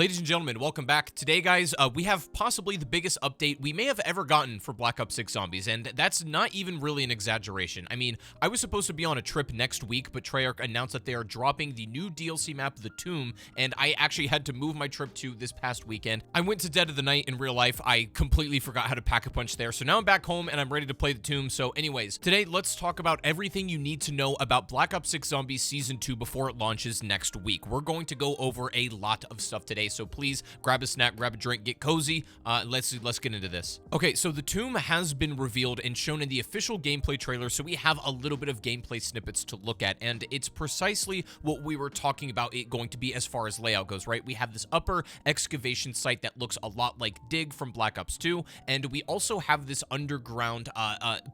Ladies and gentlemen, welcome back. Today, guys, we have possibly the biggest update we may have ever gotten for Black Ops 6 Zombies, and that's not even really an exaggeration. I mean, I was supposed to be on a trip next week, but Treyarch announced that they are dropping the new DLC map, The Tomb, and I actually had to move my trip to this past weekend. I went to Dead of the Night in real life. I completely forgot how to pack a punch there, so now I'm back home and I'm ready to play The Tomb. So anyways, today, let's talk about everything you need to know about Black Ops 6 Zombies Season 2 before it launches next week. We're going to go over a lot of stuff today, so please grab a snack, grab a drink, get cozy. Let's get into this. Okay, so The Tomb has been revealed and shown in the official gameplay trailer, so we have a little bit of gameplay snippets to look at, and it's precisely what we were talking about it going to be as far as layout goes, right? We have this upper excavation site that looks a lot like Dig from Black Ops 2, and we also have this underground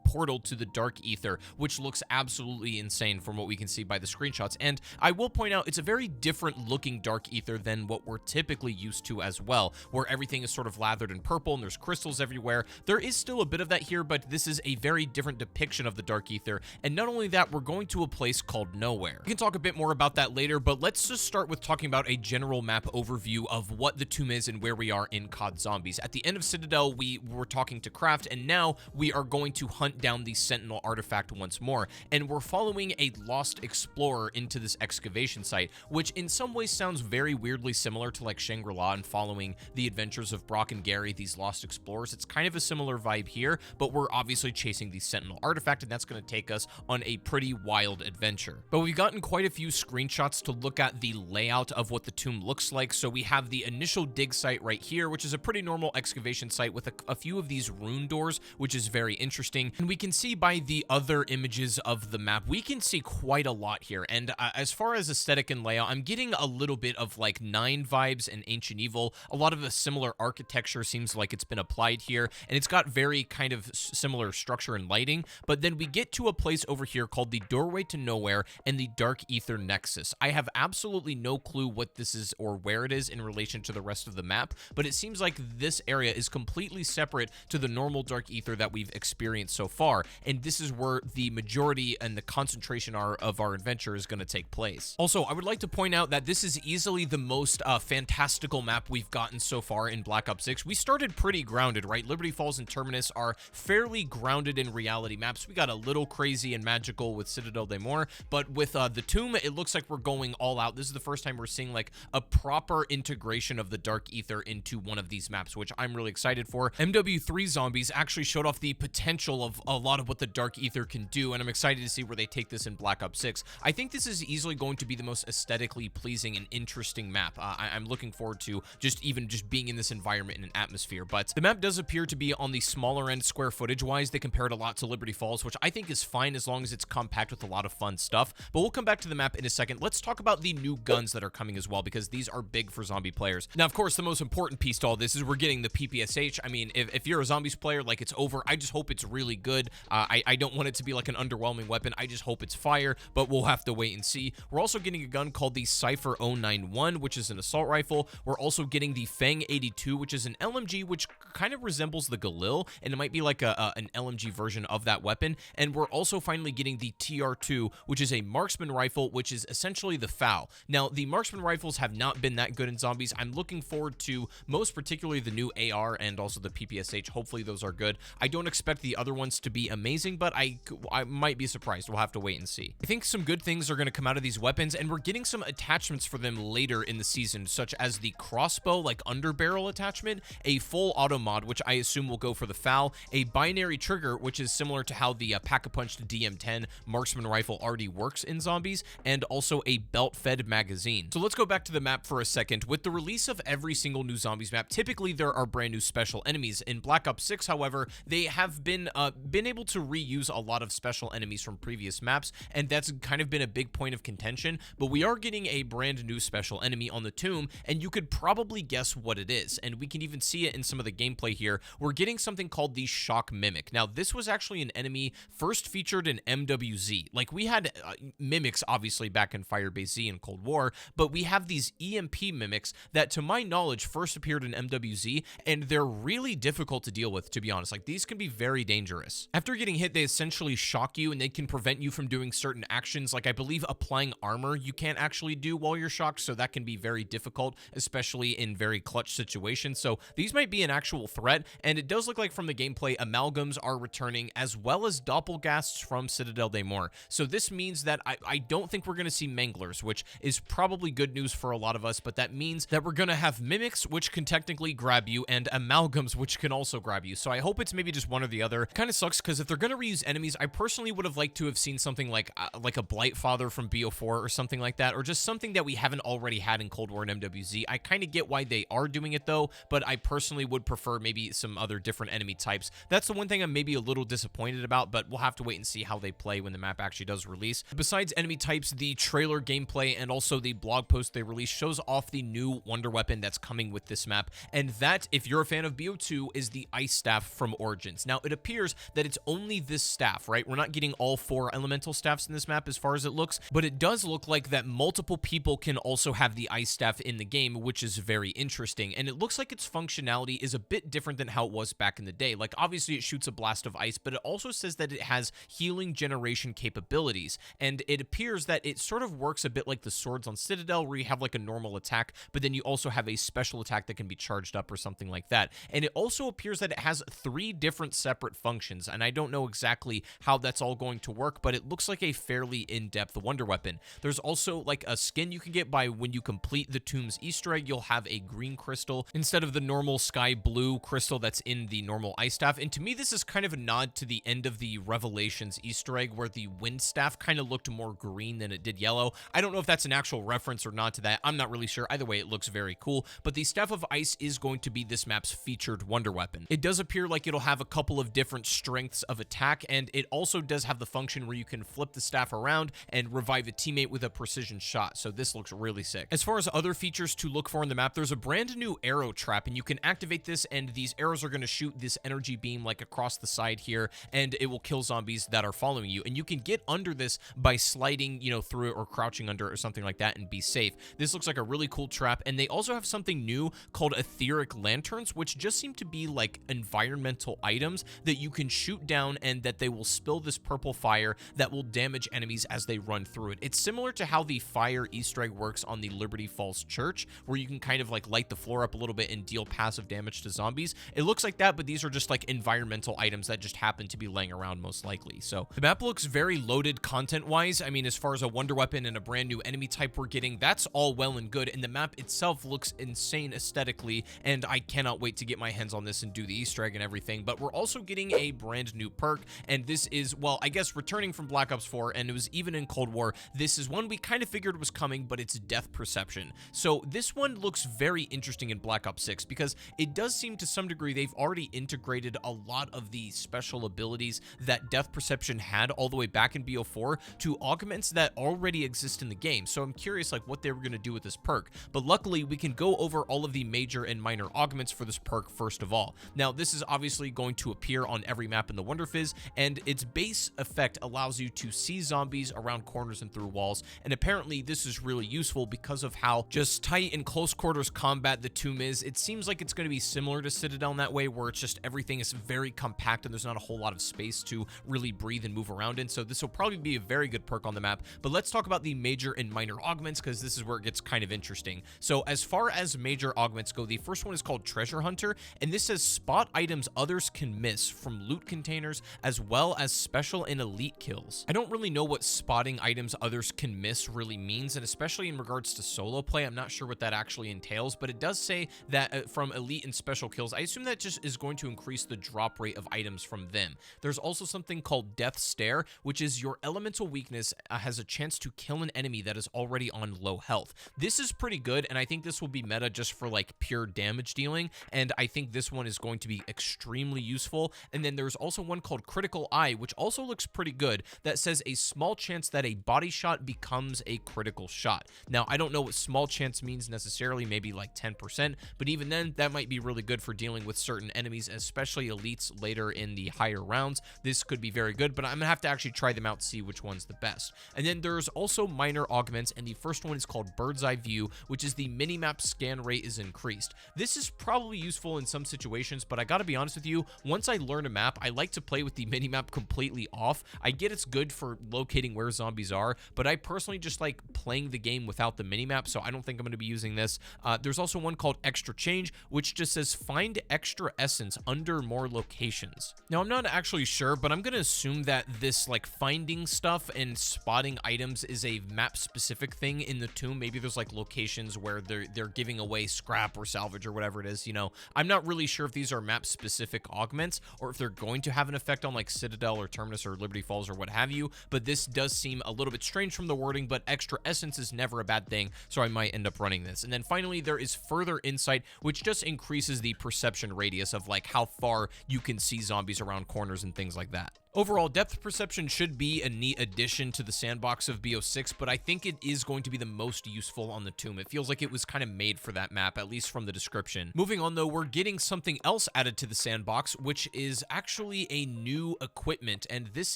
portal to the Dark Ether, which looks absolutely insane from what we can see by the screenshots. And I will point out, it's a very different looking Dark Ether than what we're typically used to as well, where everything is sort of lathered in purple and there's crystals everywhere. There is still a bit of that here, but this is a very different depiction of the Dark Ether. And not only that, we're going to a place called Nowhere. We can talk a bit more about that later, but let's just start with talking about a general map overview of what the Tomb is and where we are in COD Zombies. At the end of Citadel, we were talking to Craft, and now we are going to hunt down the Sentinel artifact once more. And we're following a lost explorer into this excavation site, which in some ways sounds very weirdly similar to like Shangri-La and following the adventures of Brock and Gary, these lost explorers. It's kind of a similar vibe here, but we're obviously chasing the Sentinel artifact, and that's going to take us on a pretty wild adventure. But we've gotten quite a few screenshots to look at the layout of what the Tomb looks like. So we have the initial dig site right here, which is a pretty normal excavation site with a few of these rune doors, which is very interesting. And we can see by the other images of the map, we can see quite a lot here. And as far as aesthetic and layout, I'm getting a little bit of like 9 vibes and Ancient Evil. A lot of a similar architecture seems like it's been applied here, and it's got very kind of similar structure and lighting. But then we get to a place over here called the Doorway to Nowhere and the Dark Ether Nexus. I have absolutely no clue what this is or where it is in relation to the rest of the map, but it seems like this area is completely separate to the normal Dark Ether that we've experienced so far, and this is where the majority and the concentration of our adventure is going to take place. Also, I would like to point out that this is easily the most fantastical map we've gotten so far in Black Ops 6. We started pretty grounded, right? Liberty Falls and Terminus are fairly grounded in reality maps. We got a little crazy and magical with Citadel de Mor, but with the Tomb, it looks like we're going all out. This is the first time we're seeing like a proper integration of the Dark Ether into one of these maps, which I'm really excited for. MW3 Zombies actually showed off the potential of a lot of what the Dark Ether can do, and I'm excited to see where they take this in Black Ops 6. I think this is easily going to be the most aesthetically pleasing and interesting map. I'm looking forward to just being in this environment and an atmosphere, but the map does appear to be on the smaller end square footage wise. They compare it a lot to Liberty Falls, which I think is fine as long as it's compact with a lot of fun stuff, but we'll come back to the map in a second. Let's talk about the new guns that are coming as well, because these are big for zombie players. Now, of course, the most important piece to all this is we're getting the PPSH. I mean, if you're a Zombies player, like, it's over. I just hope it's really good. I don't want it to be like an underwhelming weapon. I just hope it's fire, but we'll have to wait and see. We're also getting a gun called the Cypher 091, which is an assault rifle. We're also getting the Fang 82, which is an LMG, which kind of resembles the Galil, and it might be like an LMG version of that weapon. And we're also finally getting the TR2, which is a marksman rifle, which is essentially the FAL. Now, the marksman rifles have not been that good in Zombies. I'm looking forward to most particularly the new AR and also the PPSH. Hopefully those are good. I don't expect the other ones to be amazing, but I might be surprised. We'll have to wait and see. I think some good things are going to come out of these weapons, and we're getting some attachments for them later in the season, such as the crossbow, like underbarrel attachment, a full auto mod, which I assume will go for the FAL, a binary trigger, which is similar to how the Pack-a-Punch DM10 marksman rifle already works in Zombies, and also a belt-fed magazine. So let's go back to the map for a second. With the release of every single new Zombies map, typically there are brand new special enemies. In Black Ops 6, however, they have been able to reuse a lot of special enemies from previous maps, and that's kind of been a big point of contention. But we are getting a brand new special enemy on the Tomb, and you could probably guess what it is, and we can even see it in some of the gameplay here. We're getting something called the Shock Mimic. Now, this was actually an enemy first featured in MWZ. Like, we had mimics, obviously, back in Firebase Z and Cold War, but we have these EMP mimics that, to my knowledge, first appeared in MWZ, and they're really difficult to deal with, to be honest. Like, these can be very dangerous. After getting hit, they essentially shock you, and they can prevent you from doing certain actions, like I believe applying armor you can't actually do while you're shocked, so that can be very difficult. especially in very clutch situations. So these might be an actual threat, and it does look like from the gameplay, amalgams are returning, as well as doppelgasts from Citadel de Mor. So this means that I don't think we're going to see manglers, which is probably good news for a lot of us, but that means that we're going to have mimics, which can technically grab you, and amalgams, which can also grab you. So I hope it's maybe just one or the other. Kind of sucks, because if they're going to reuse enemies, I personally would have liked to have seen something like a Blight Father from BO4 or something like that, or just something that we haven't already had in Cold War and MWZ. I kind of get why they are doing it though, but I personally would prefer maybe some other different enemy types. That's the one thing I'm maybe a little disappointed about, but we'll have to wait and see how they play when the map actually does release. Besides enemy types, the trailer gameplay and also the blog post they released shows off the new wonder weapon that's coming with this map, and that, if you're a fan of BO2, is the Ice Staff from Origins. Now, it appears that it's only this staff, right? We're not getting all 4 elemental staffs in this map as far as it looks, but it does look like that multiple people can also have the Ice Staff in the game, which is very interesting, and it looks like its functionality is a bit different than how it was back in the day. Like, obviously it shoots a blast of ice, but it also says that it has healing generation capabilities, and it appears that it sort of works a bit like the swords on Citadel, where you have like a normal attack, but then you also have a special attack that can be charged up or something like that. And it also appears that it has 3 different separate functions, and I don't know exactly how that's all going to work, but it looks like a fairly in-depth wonder weapon. There's also like a skin you can get by when you complete the Tomb's Easter egg. You'll have a green crystal instead of the normal sky blue crystal that's in the normal Ice Staff, and to me this is kind of a nod to the end of the Revelations Easter egg, where the Wind Staff kind of looked more green than it did yellow. I don't know if that's an actual reference or not to that. I'm not really sure. Either way, it looks very cool, but the Staff of Ice is going to be this map's featured wonder weapon. It does appear like it'll have a couple of different strengths of attack, and it also does have the function where you can flip the staff around and revive a teammate with a precision shot, so this looks really sick. As far as other features to look for in the map, there's a brand new arrow trap, and you can activate this, and these arrows are going to shoot this energy beam like across the side here, and it will kill zombies that are following you, and you can get under this by sliding, you know, through it or crouching under it or something like that and be safe. This looks like a really cool trap, and they also have something new called etheric lanterns, which just seem to be like environmental items that you can shoot down, and that they will spill this purple fire that will damage enemies as they run through it. It's similar to how the fire Easter egg works on the Liberty Falls Church, where you can kind of like light the floor up a little bit and deal passive damage to zombies. It looks like that, but these are just like environmental items that just happen to be laying around most likely. So the map looks very loaded content-wise. I mean, as far as a wonder weapon and a brand new enemy type we're getting, that's all well and good, and the map itself looks insane aesthetically, and I cannot wait to get my hands on this and do the Easter egg and everything. But we're also getting a brand new perk, and this is, well, I guess returning from Black Ops 4, and it was even in Cold War. This is one we kind of figured was coming, but it's Death Perception. So this one looks very interesting in Black Ops 6, because it does seem to some degree they've already integrated a lot of the special abilities that Death Perception had all the way back in BO4 to augments that already exist in the game. So I'm curious like what they were going to do with this perk, but luckily we can go over all of the major and minor augments for this perk first of all. Now, this is obviously going to appear on every map in the Wonder Fizz, and its base effect allows you to see zombies around corners and through walls, and apparently this is really useful because of how just tight and close quarters combat the Tomb is. It seems like it's going to be similar to Citadel in that way, where it's just everything is very compact and there's not a whole lot of space to really breathe and move around in, so this will probably be a very good perk on the map. But let's talk about the major and minor augments, because this is where it gets kind of interesting. So as far as major augments go, the first one is called Treasure Hunter, and this says spot items others can miss from loot containers, as well as special and elite kills. I don't really know what spotting items others can miss really means, and especially in regards to solo play, I'm not sure what that actually entails, but it does say that from elite and special kills, I assume that just is going to increase the drop rate of items from them. There's also something called Death Stare, which is your elemental weakness has a chance to kill an enemy that is already on low health. This is pretty good, and I think this will be meta just for like pure damage dealing, and I think this one is going to be extremely useful. And then there's also one called Critical Eye, which also looks pretty good, that says a small chance that a body shot becomes a critical shot. Now, I don't know what small chance means necessarily, maybe like 10%, but even then, that might be really good for dealing with certain enemies, especially elites later in the higher rounds. This could be very good, but I'm gonna have to actually try them out to see which one's the best. And then there's also minor augments, and the first one is called Bird's Eye View, which is the minimap scan rate is increased. This is probably useful in some situations, but I gotta be honest with you, once I learn a map, I like to play with the minimap completely off. I get it's good for locating where zombies are, but I personally just like playing the game without the minimap, so I don't think I'm going to be using this. There's also one called Extra Change, which just says find extra essence under more locations. Now, I'm not actually sure, but I'm going to assume that this like finding stuff and spotting items is a map specific thing in the tomb. Maybe there's like locations where they're giving away scrap or salvage or whatever it is, you know. I'm not really sure if these are map specific augments or if they're going to have an effect on like Citadel or Terminus or Liberty Falls or what have you, but this does seem a little bit strange from the wording, but extra essence is never a bad thing, so I might end up running this. And then finally, there is further insight, which just increases the perception radius of like how far you can see zombies around corners and things like that. Overall, depth perception should be a neat addition to the sandbox of BO6, but I think it is going to be the most useful on the tomb. It feels like it was kind of made for that map, at least from the description. Moving on though, we're getting something else added to the sandbox, which is actually a new equipment, and this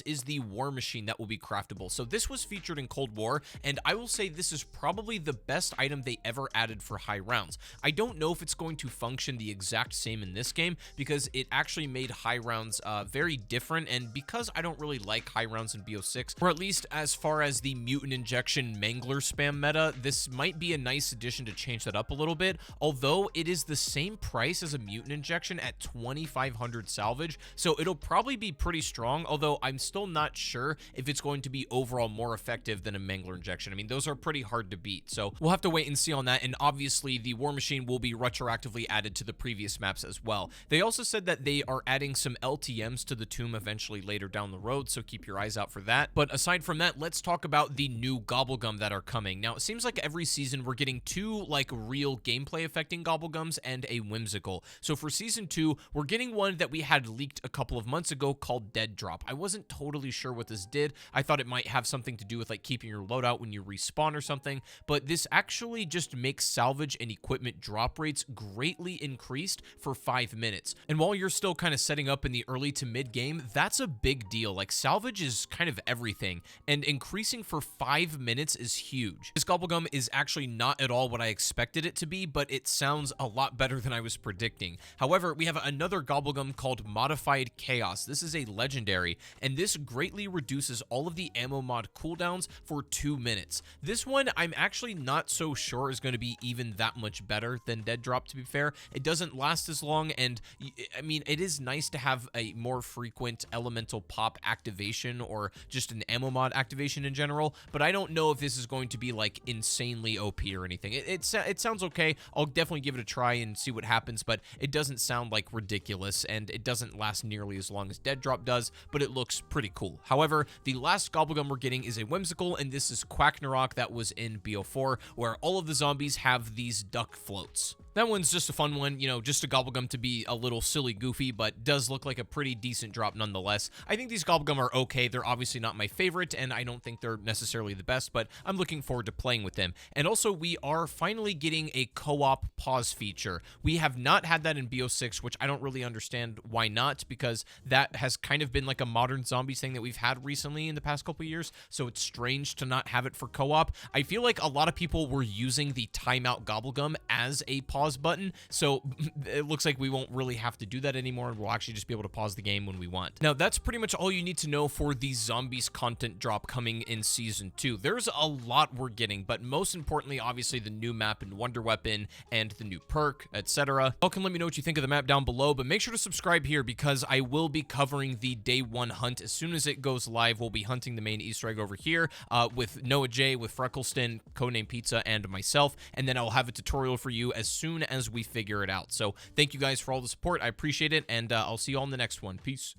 is the war machine that will be craftable. So this was featured in Cold War, and I will say this is probably the best item they ever added for high rounds. I don't know if it's going to function the exact same in this game, because it actually made high rounds very different, and because I don't really like high rounds in BO6, or at least as far as the mutant injection mangler spam meta, this might be a nice addition to change that up a little bit, although it is the same price as a mutant injection at 2,500 salvage, so it'll probably be pretty strong, although I'm still not sure if it's going to be overall more effective than a mangler injection. I mean, those are pretty hard to beat, so we'll have to wait and see on that, and obviously the war machine will be retroactively added to the previous maps as well. They also said that they are adding some LTMs to the tomb eventually later down the road, so keep your eyes out for that. But aside from that, let's talk about the new Gobblegum that are coming. Now, it seems like every season we're getting two like real gameplay affecting Gobblegums and a whimsical. So for season 2, we're getting one that we had leaked a couple of months ago called Dead Drop. I wasn't totally sure what this did. I thought it might have something to do with like keeping your loadout when you respawn or something, but this actually just makes salvage and equipment drop rates greatly increased for 5 minutes. And while you're still kind of setting up in the early to mid game, that's a big deal. Like, salvage is kind of everything, and increasing for 5 minutes is huge. This Gobblegum is actually not at all what I expected it to be, but it sounds a lot better than I was predicting. However, we have another Gobblegum called Modified Chaos. This is a legendary, and this greatly reduces all of the ammo mod cooldowns for 2 minutes. This one, I'm actually not so sure is going to be even that much better than Dead Drop, to be fair. It doesn't last as long, and I mean, it is nice to have a more frequent elemental pop activation or just an ammo mod activation in general, but I don't know if this is going to be like insanely OP or anything. It sounds okay. I'll definitely give it a try and see what happens, but it doesn't sound like ridiculous, and it doesn't last nearly as long as Dead Drop does, but it looks pretty cool. However, the last Gobblegum we're getting is a whimsical, and this is Quacknarok that was in BO4, where all of the zombies have these duck floats. That one's just a fun one, you know, just a Gobblegum to be a little silly goofy, but does look like a pretty decent drop nonetheless. I think these Gobblegum are okay. They're obviously not my favorite, and I don't think they're necessarily the best, but I'm looking forward to playing with them. And also, we are finally getting a co-op pause feature. We have not had that in BO6, which I don't really understand why not, because that has kind of been like a modern zombies thing that we've had recently in the past couple years, so it's strange to not have it for co-op. I feel like a lot of people were using the timeout Gobblegum as a pause button, so it looks like we won't really have to do that anymore, and we'll actually just be able to pause the game when we want. Now, that's pretty much all you need to know for the zombies content drop coming in season 2. There's a lot we're getting, but most importantly, obviously, the new map and wonder weapon and the new perk, etc. Y'all can let me know what you think of the map down below, but make sure to subscribe here because I will be covering the day 1 hunt as soon as it goes live. We'll be hunting the main Easter egg over here with Noah J, with Freckleston, Codename Pizza, and myself, and then I'll have a tutorial for you as soon as we figure it out. So thank you guys for all the support. I appreciate it, and I'll see you all in the next one. Peace.